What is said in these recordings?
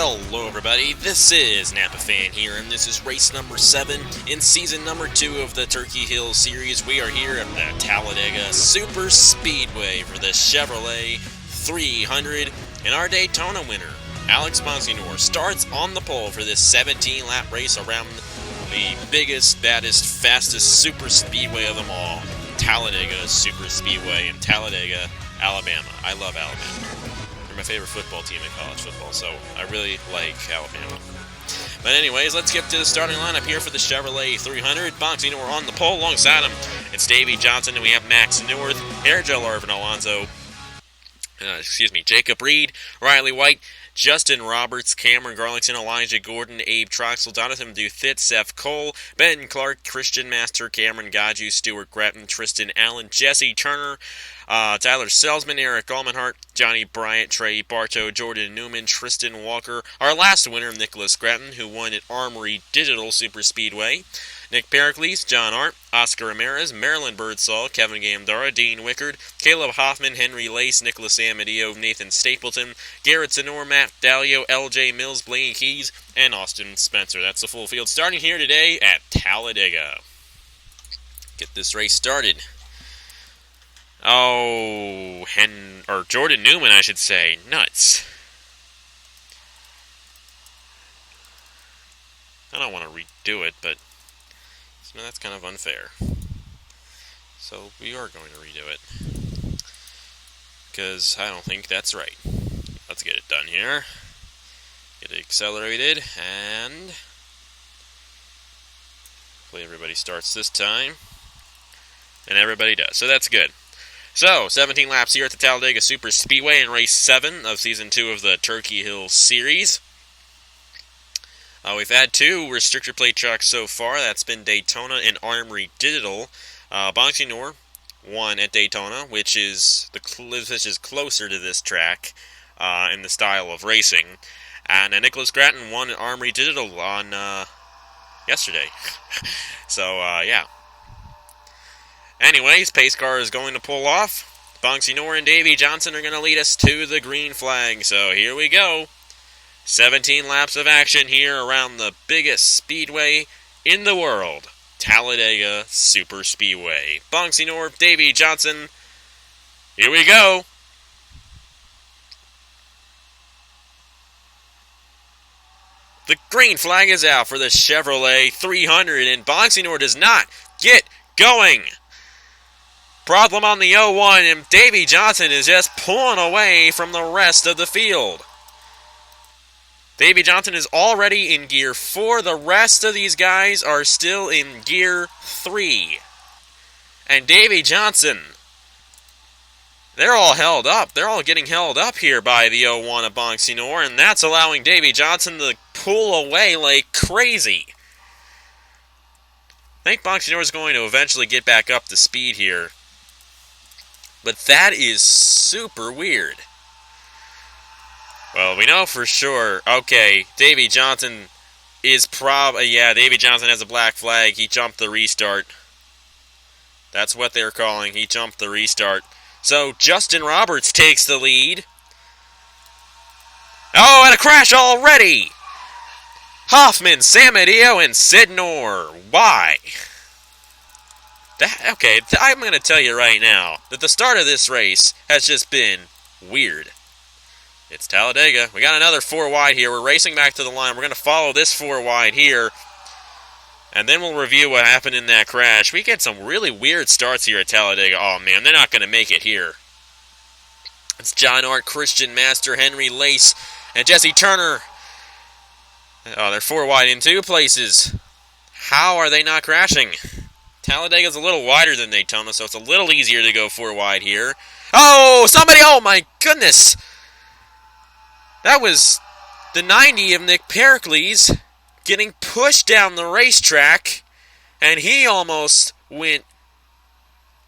Hello everybody, this is Napa Fan here, and this is race number 7 in season number 2 of the Turkey Hill series. We are here at the Talladega Super Speedway for the Chevrolet 300, and our Daytona winner, Alex Monsignor, starts on the pole for this 17-lap race around the biggest, baddest, fastest super speedway of them all, Talladega Super Speedway in Talladega, Alabama. I love Alabama. They're my favorite football team in college football, so I really like Alabama. But anyways, let's get to the starting lineup here for the Chevrolet 300. Monsignor on the pole alongside him. It's Davey Johnson, and we have Max North, Airgel Irvin Alonso, Jacob Reed, Riley White, Justin Roberts, Cameron Garlington, Elijah Gordon, Abe Troxel, Jonathan Duthit, Seth Cole, Ben Clark, Christian Master, Cameron Gaju, Stuart Gratton, Tristan Allen, Jesse Turner, Tyler Selzman, Eric Almenhart, Johnny Bryant, Trey Bartow, Jordan Newman, Tristan Walker, our last winner, Nicholas Gratton, who won at Armory Digital Super Speedway, Nick Pericles, John Arndt, Oscar Ramirez, Marilyn Birdsall, Kevin Gamdara, Dean Wickard, Caleb Hoffman, Henry Lace, Nicholas Amadio, Nathan Stapleton, Garrett Zenor, Matt Dalio, LJ Mills, Blaine Keys, and Austin Spencer. That's the full field starting here today at Talladega. Get this race started. Oh, Jordan Newman, I should say. Nuts. I don't want to redo it, but that's kind of unfair. So we are going to redo it, because I don't think that's right. Let's get it done here. Get it accelerated, and hopefully everybody starts this time. And everybody does, so that's good. So, 17 laps here at the Talladega Super Speedway in race 7 of season 2 of the Turkey Hill series. We've had 2 restrictor plate tracks so far. That's been Daytona and Armory Digital. Monsignor won at Daytona, which is closer to this track in the style of racing. And Nicholas Gratton won at Armory Digital on yesterday. So, yeah. Anyways, pace car is going to pull off. Monsignor and Davey Johnson are going to lead us to the green flag. So here we go. 17 laps of action here around the biggest speedway in the world, Talladega Super Speedway. Monsignor, Davey Johnson, here we go. The green flag is out for the Chevrolet 300, and Monsignor does not get going. Problem on the 01, and Davey Johnson is just pulling away from the rest of the field. Davey Johnson is already in Gear 4. The rest of these guys are still in Gear 3. And Davey Johnson, they're all held up. They're all getting held up here by the 01 of Monsignor, and that's allowing Davey Johnson to pull away like crazy. I think Monsignor is going to eventually get back up to speed here. But that is super weird. Well, we know for sure. Okay, Davey Johnson is Davey Johnson has a black flag. He jumped the restart. That's what they're calling. He jumped the restart. So, Justin Roberts takes the lead. Oh, and a crash already! Hoffman, Samadio, and Sidnor. Why? I'm going to tell you right now that the start of this race has just been weird. It's Talladega. We got another 4 wide here. We're racing back to the line. We're going to follow this 4 wide here, and then we'll review what happened in that crash. We get some really weird starts here at Talladega. Oh, man, they're not going to make it here. It's John Arndt, Christian Master, Henry Lace, and Jesse Turner. Oh, they're 4 wide in 2 places. How are they not crashing? Talladega's a little wider than Daytona, so it's a little easier to go 4 wide here. Oh, oh my goodness! That was the 90 of Nick Pericles getting pushed down the racetrack, and he almost went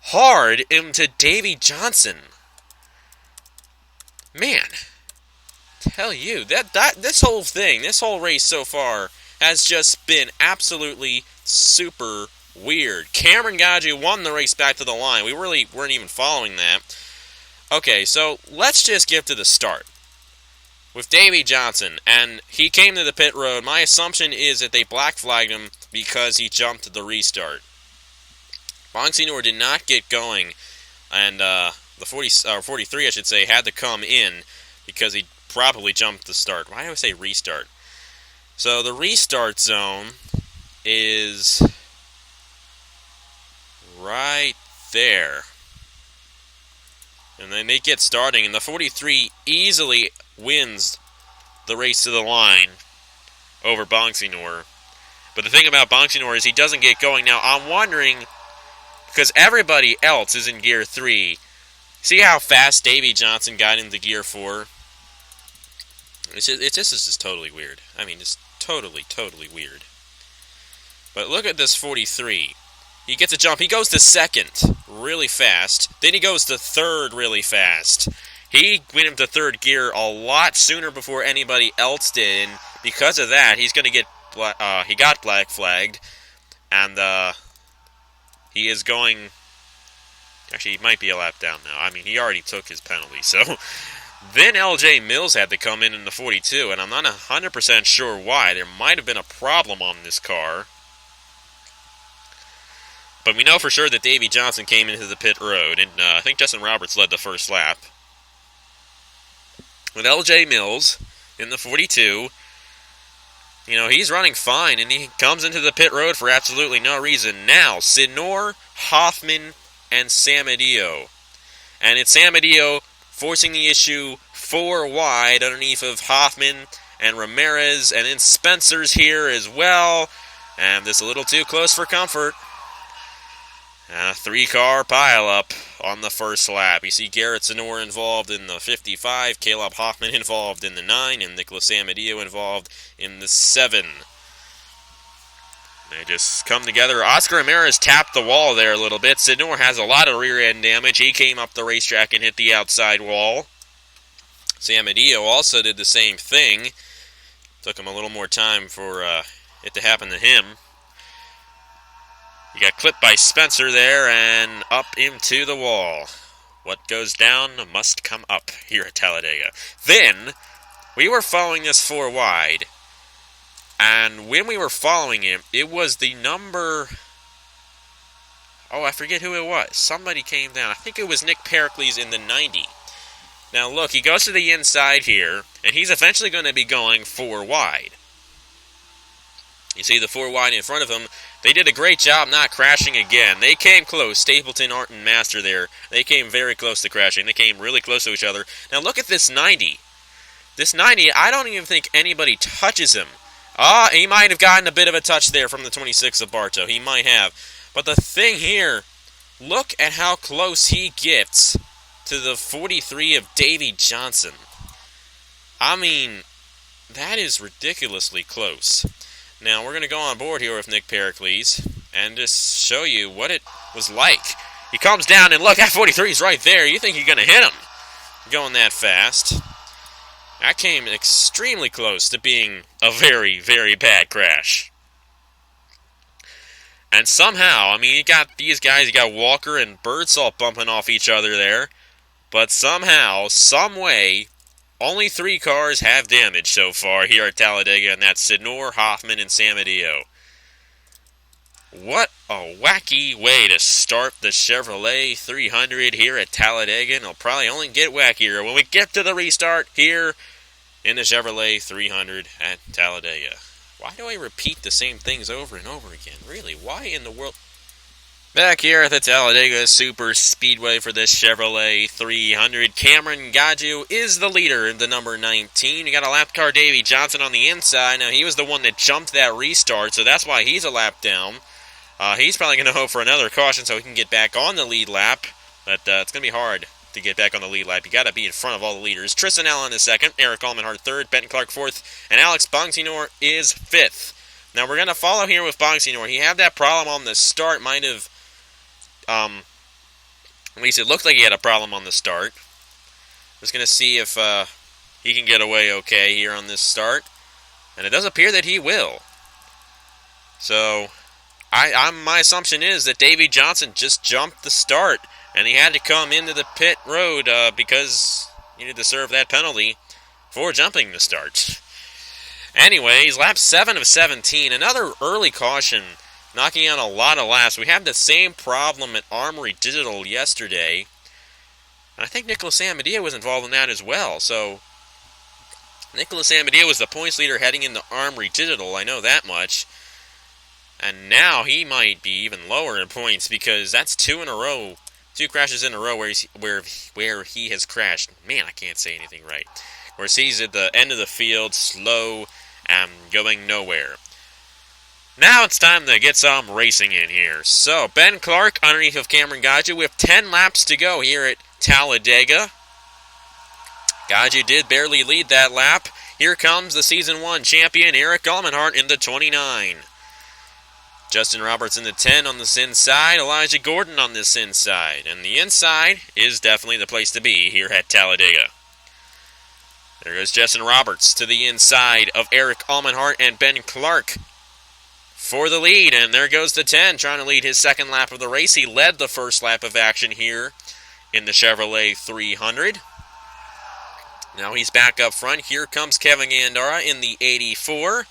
hard into Davey Johnson. Man, tell you, this whole race so far has just been absolutely super weird. Cameron Gaju won the race back to the line. We really weren't even following that. Okay, so let's just get to the start. with Davey Johnson, and he came to the pit road. My assumption is that they black flagged him because he jumped the restart. Bonsignor did not get going, and the 43, I should say, had to come in because he probably jumped the start. Why do I say restart? So the restart zone is right there. And then they get starting, and the 43 easily wins the race to the line over Bonsignor. But the thing about Bonsignor is he doesn't get going. Now, I'm wondering, because everybody else is in Gear 3, see how fast Davey Johnson got into Gear 4? It's just totally weird. I mean, it's totally weird. But look at this 43. He gets a jump. He goes to second really fast. Then he goes to third really fast. He went into third gear a lot sooner before anybody else did. And because of that, he's going to get he got black flagged. And he is going... Actually, he might be a lap down now. I mean, he already took his penalty. So then LJ Mills had to come in the 42. And I'm not 100% sure why. There might have been a problem on this car. But we know for sure that Davey Johnson came into the pit road, and I think Justin Roberts led the first lap. With LJ Mills in the 42, you know, he's running fine, and he comes into the pit road for absolutely no reason. Now, Sinor, Hoffman, and Samadillo. And it's Samadillo forcing the issue 4 wide underneath of Hoffman and Ramirez, and then Spencer's here as well. And this a little too close for comfort. A 3-car pileup on the first lap. You see Garrett Sinor involved in the 55, Caleb Hoffman involved in the 9, and Nicholas Samadillo involved in the 7. They just come together. Oscar Ramirez tapped the wall there a little bit. Sinor has a lot of rear-end damage. He came up the racetrack and hit the outside wall. Samadillo also did the same thing. Took him a little more time for it to happen to him. You got clipped by Spencer there and up into the wall. What goes down must come up here at Talladega. Then, we were following this 4 wide. And when we were following him, it was the number... Oh, I forget who it was. Somebody came down. I think it was Nick Pericles in the 90. Now look, he goes to the inside here, and he's eventually going to be going 4 wide. You see the 4 wide in front of him. They did a great job not crashing again. They came close. Stapleton, Art, and Master there. They came very close to crashing. They came really close to each other. Now look at this 90. This 90, I don't even think anybody touches him. He might have gotten a bit of a touch there from the 26 of Bartow. He might have. But the thing here, look at how close he gets to the 43 of Davey Johnson. I mean, that is ridiculously close. Now, we're going to go on board here with Nick Pericles and just show you what it was like. He comes down, and look, that 43 is right there. You think you're going to hit him going that fast. That came extremely close to being a very, very bad crash. And somehow, I mean, you got these guys, you got Walker and Birdsall bumping off each other there. But somehow, some way, only 3 cars have damage so far here at Talladega, and that's Sinor, Hoffman, and Samadillo. What a wacky way to start the Chevrolet 300 here at Talladega, and it'll probably only get wackier when we get to the restart here in the Chevrolet 300 at Talladega. Why do I repeat the same things over and over again? Really, why in the world... Back here at the Talladega Super Speedway for this Chevrolet 300, Cameron Gaju is the leader in the number 19. You got a lap car, Davey Johnson, on the inside. Now, he was the one that jumped that restart, so that's why he's a lap down. He's probably going to hope for another caution so he can get back on the lead lap, but it's going to be hard to get back on the lead lap. You got to be in front of all the leaders. Tristan Allen is second, Eric Almenhart third, Benton Clark fourth, and Alex Bonsignor is fifth. Now, we're going to follow here with Bonsignor. He had that problem on the start, might have... at least it looked like he had a problem on the start. Just going to see if he can get away okay here on this start. And it does appear that he will. So, my assumption is that Davey Johnson just jumped the start. And he had to come into the pit road because he needed to serve that penalty for jumping the start. Anyways, lap 7 of 17, another early caution, knocking out a lot of laps. We had the same problem at Armory Digital yesterday, and I think Nicholas Amadea was involved in that as well. So, Nicholas Amadea was the points leader heading into Armory Digital, I know that much. And now he might be even lower in points because that's 2 crashes in a row where he has crashed. Man, I can't say anything right. Where he's at the end of the field, slow, and going nowhere. Now it's time to get some racing in here. So, Ben Clark underneath of Cameron Gaju with 10 laps to go here at Talladega. Gaju did barely lead that lap. Here comes the Season 1 champion, Eric Almenhart, in the 29. Justin Roberts in the 10 on this inside, Elijah Gordon on this inside. And the inside is definitely the place to be here at Talladega. There goes Justin Roberts to the inside of Eric Almenhart and Ben Clark for the lead. And there goes the 10 trying to lead his second lap of the race. He led the first lap of action here in the Chevrolet 300. Now he's back up front. Here comes Kevin Gandara in the 84.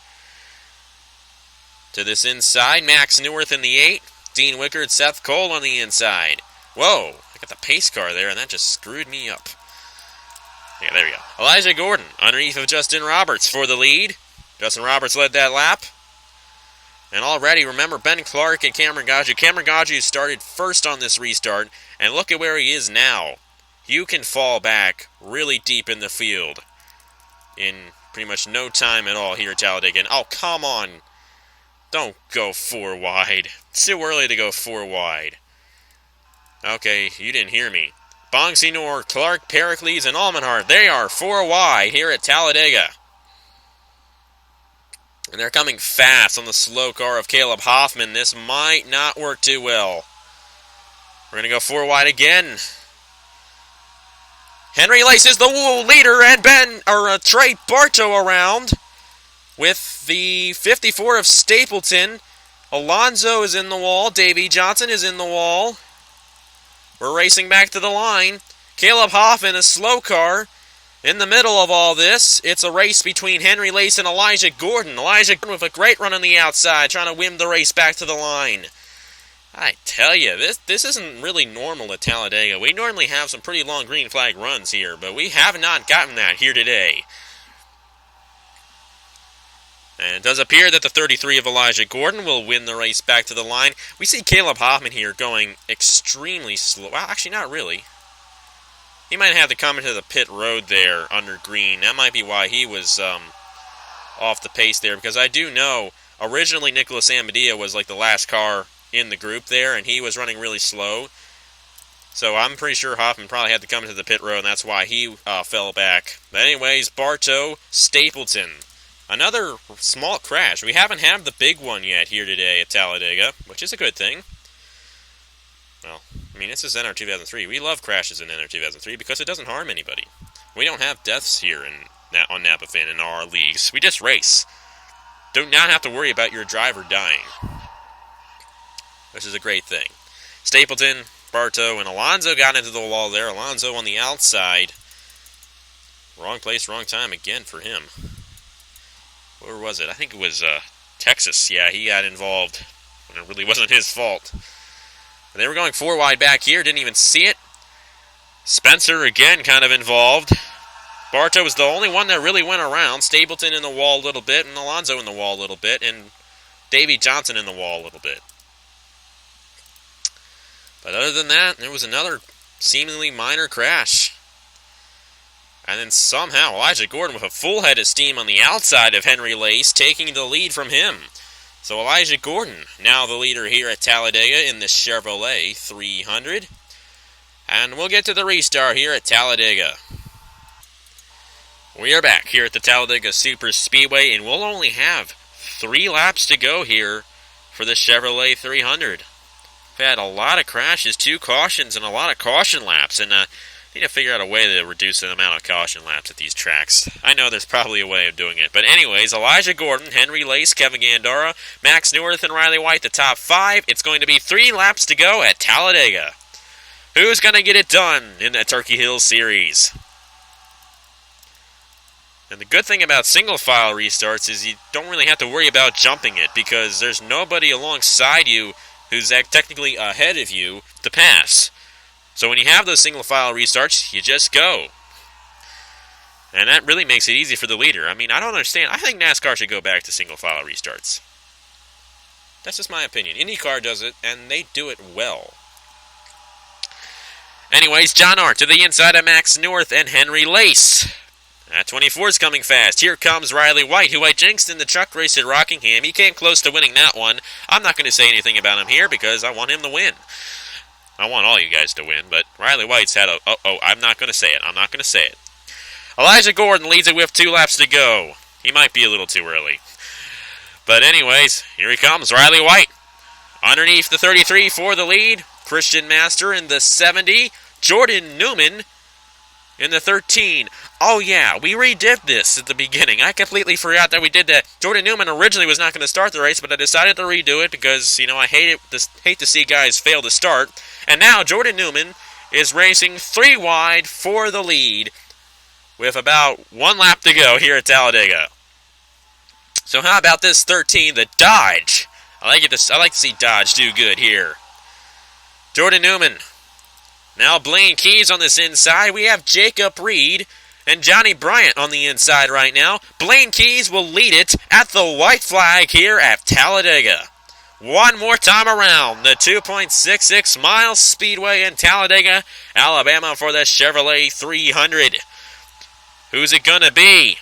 To this inside, Max Newirth in the 8. Dean Wickard, Seth Cole on the inside. Whoa, I got the pace car there, and that just screwed me up. Yeah, there we go. Elijah Gordon underneath of Justin Roberts for the lead. Justin Roberts led that lap. And already, remember, Ben Clark and Cameron Gaju. Cameron Gaju started first on this restart, and look at where he is now. You can fall back really deep in the field in pretty much no time at all here at Talladega. And, oh, come on. Don't go 4 wide. It's too early to go 4 wide. Okay, you didn't hear me. Bonsignor, Clark, Pericles, and Almenhart. They are 4 wide here at Talladega. And they're coming fast on the slow car of Caleb Hoffman. This might not work too well. We're going to go 4 wide again. Henry Lace is the leader, and Trey Bartow around with the 54 of Stapleton. Alonso is in the wall. Davey Johnson is in the wall. We're racing back to the line. Caleb Hoffman, a slow car, in the middle of all this. It's a race between Henry Lace and Elijah Gordon. Elijah Gordon with a great run on the outside, trying to win the race back to the line. I tell you, this isn't really normal at Talladega. We normally have some pretty long green flag runs here, but we have not gotten that here today. And it does appear that the 33 of Elijah Gordon will win the race back to the line. We see Caleb Hoffman here going extremely slow. Well, actually, not really. He might have to come into the pit road there under green. That might be why he was off the pace there, because I do know originally Nicholas Amadea was like the last car in the group there, and he was running really slow. So I'm pretty sure Hoffman probably had to come into the pit road, and that's why he fell back. But anyways, Bartow, Stapleton. Another small crash. We haven't had the big one yet here today at Talladega, which is a good thing. Well, I mean, this is NR 2003. We love crashes in NR 2003 because it doesn't harm anybody. We don't have deaths here on Napa Fin in our leagues. We just race. Do not have to worry about your driver dying. Which is a great thing. Stapleton, Bartow, and Alonso got into the wall there. Alonso on the outside. Wrong place, wrong time again for him. Where was it? I think it was Texas. Yeah, he got involved when it really wasn't his fault. And they were going 4 wide back here. Didn't even see it. Spencer again kind of involved. Bartow was the only one that really went around. Stapleton in the wall a little bit, and Alonso in the wall a little bit, and Davey Johnson in the wall a little bit. But other than that, there was another seemingly minor crash. And then somehow Elijah Gordon with a full head of steam on the outside of Henry Lace, taking the lead from him. So Elijah Gordon, now the leader here at Talladega in the Chevrolet 300. And we'll get to the restart here at Talladega. We are back here at the Talladega Super Speedway, and we'll only have 3 laps to go here for the Chevrolet 300. We've had a lot of crashes, 2 cautions, and a lot of caution laps, and need to figure out a way to reduce the amount of caution laps at these tracks. I know there's probably a way of doing it. But anyways, Elijah Gordon, Henry Lace, Kevin Gandara, Max Newirth, and Riley White, the top 5. It's going to be 3 laps to go at Talladega. Who's going to get it done in the Turkey Hill Series? And the good thing about single file restarts is you don't really have to worry about jumping it because there's nobody alongside you who's technically ahead of you to pass. So when you have those single file restarts, you just go. And that really makes it easy for the leader. I mean, I don't understand. I think NASCAR should go back to single file restarts. That's just my opinion. IndyCar does it, and they do it well. Anyways, John Art to the inside of Max North and Henry Lace. That 24 is coming fast. Here comes Riley White, who I jinxed in the truck race at Rockingham. He came close to winning that one. I'm not going to say anything about him here because I want him to win. I want all you guys to win, but Riley White's had a... I'm not going to say it. Elijah Gordon leads it with 2 laps to go. He might be a little too early. But anyways, here he comes, Riley White. Underneath the 33 for the lead. Christian Master in the 70. Jordan Newman in the 13. Oh yeah, we redid this at the beginning. I completely forgot that we did that. Jordan Newman originally was not going to start the race, but I decided to redo it because, I hate to see guys fail to start. And now Jordan Newman is racing 3 wide for the lead with about 1 lap to go here at Talladega. So how about this 13, the Dodge? I like to see Dodge do good here. Jordan Newman. Now Blaine Keys on this inside. We have Jacob Reed and Johnny Bryant on the inside right now. Blaine Keys will lead it at the white flag here at Talladega. One more time around the 2.66 mile speedway in Talladega, Alabama for the Chevrolet 300. Who's it gonna be?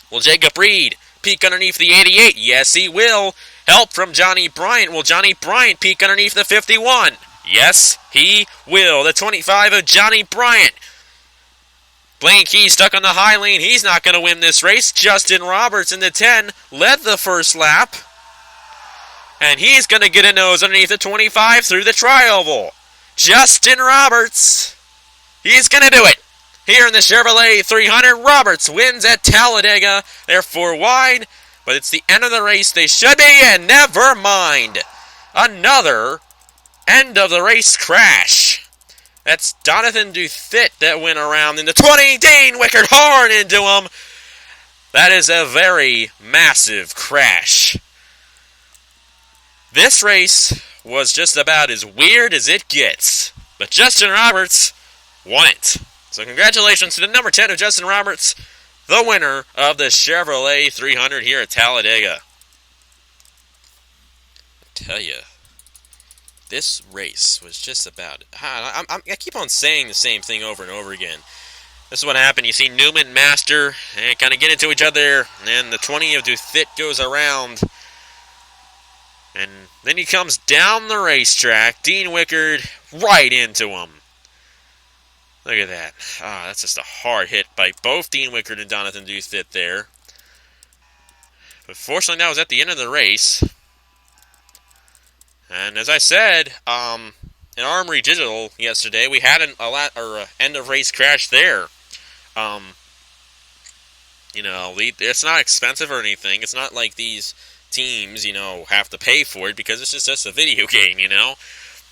Will Jacob Reed peek underneath the 88? Yes, he will. Help from Johnny Bryant. Will Johnny Bryant peek underneath the 51? Yes, he will. The 25 of Johnny Bryant. Blaine Key stuck on the high lane. He's not going to win this race. Justin Roberts in the 10 led the first lap. And he's going to get a nose underneath the 25 through the tri-oval. Justin Roberts. He's going to do it. Here in the Chevrolet 300, Roberts wins at Talladega. They're 4 wide, but it's the end of the race. They should be in. Never mind. Another end of the race crash. That's Donathan Duthit that went around in the 20. Dean Wickard hard into him. That is a very massive crash. This race was just about as weird as it gets. But Justin Roberts won it. So congratulations to the number 10 of Justin Roberts, the winner of the Chevrolet 300 here at Talladega. I tell you, this race was just about... I keep on saying the same thing over and over again. This is what happened. You see Newman, Master, and kind of get into each other, and then the 20 of Duthit goes around. And then he comes down the racetrack. Dean Wickard right into him. Look at that. That's just a hard hit by both Dean Wickard and Donathan Duthit there. But fortunately, that was at the end of the race. And as I said, in Armory Digital yesterday, we had an end of race crash there. It's not expensive or anything. It's not like these teams, have to pay for it because it's just a video game,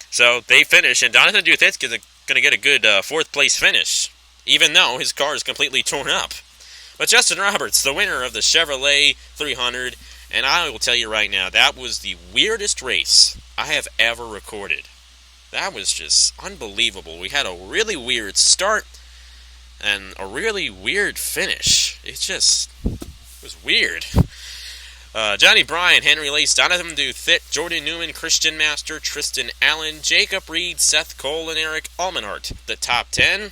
So they finish, and Donathan Duthit's going to get a good 4th place finish, even though his car is completely torn up. But Justin Roberts, the winner of the Chevrolet 300, and I will tell you right now, that was the weirdest race I have ever recorded. That was just unbelievable. We had a really weird start and a really weird finish. It was weird. Johnny Bryant, Henry Lace, Donathan Duthit, Jordan Newman, Christian Master, Tristan Allen, Jacob Reed, Seth Cole, and Eric Almenhart. The top 10.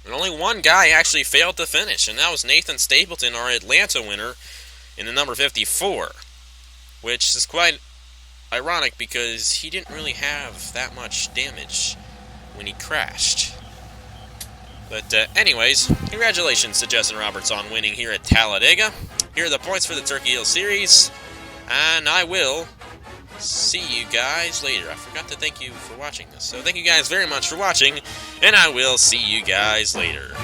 And only one guy actually failed to finish, and that was Nathan Stapleton, our Atlanta winner, in the number 54. Which is quite ironic because he didn't really have that much damage when he crashed. But anyways, congratulations to Justin Roberts on winning here at Talladega. Here are the points for the Turkey Hill Series, and I will see you guys later. I forgot to thank you for watching this, so thank you guys very much for watching, and I will see you guys later.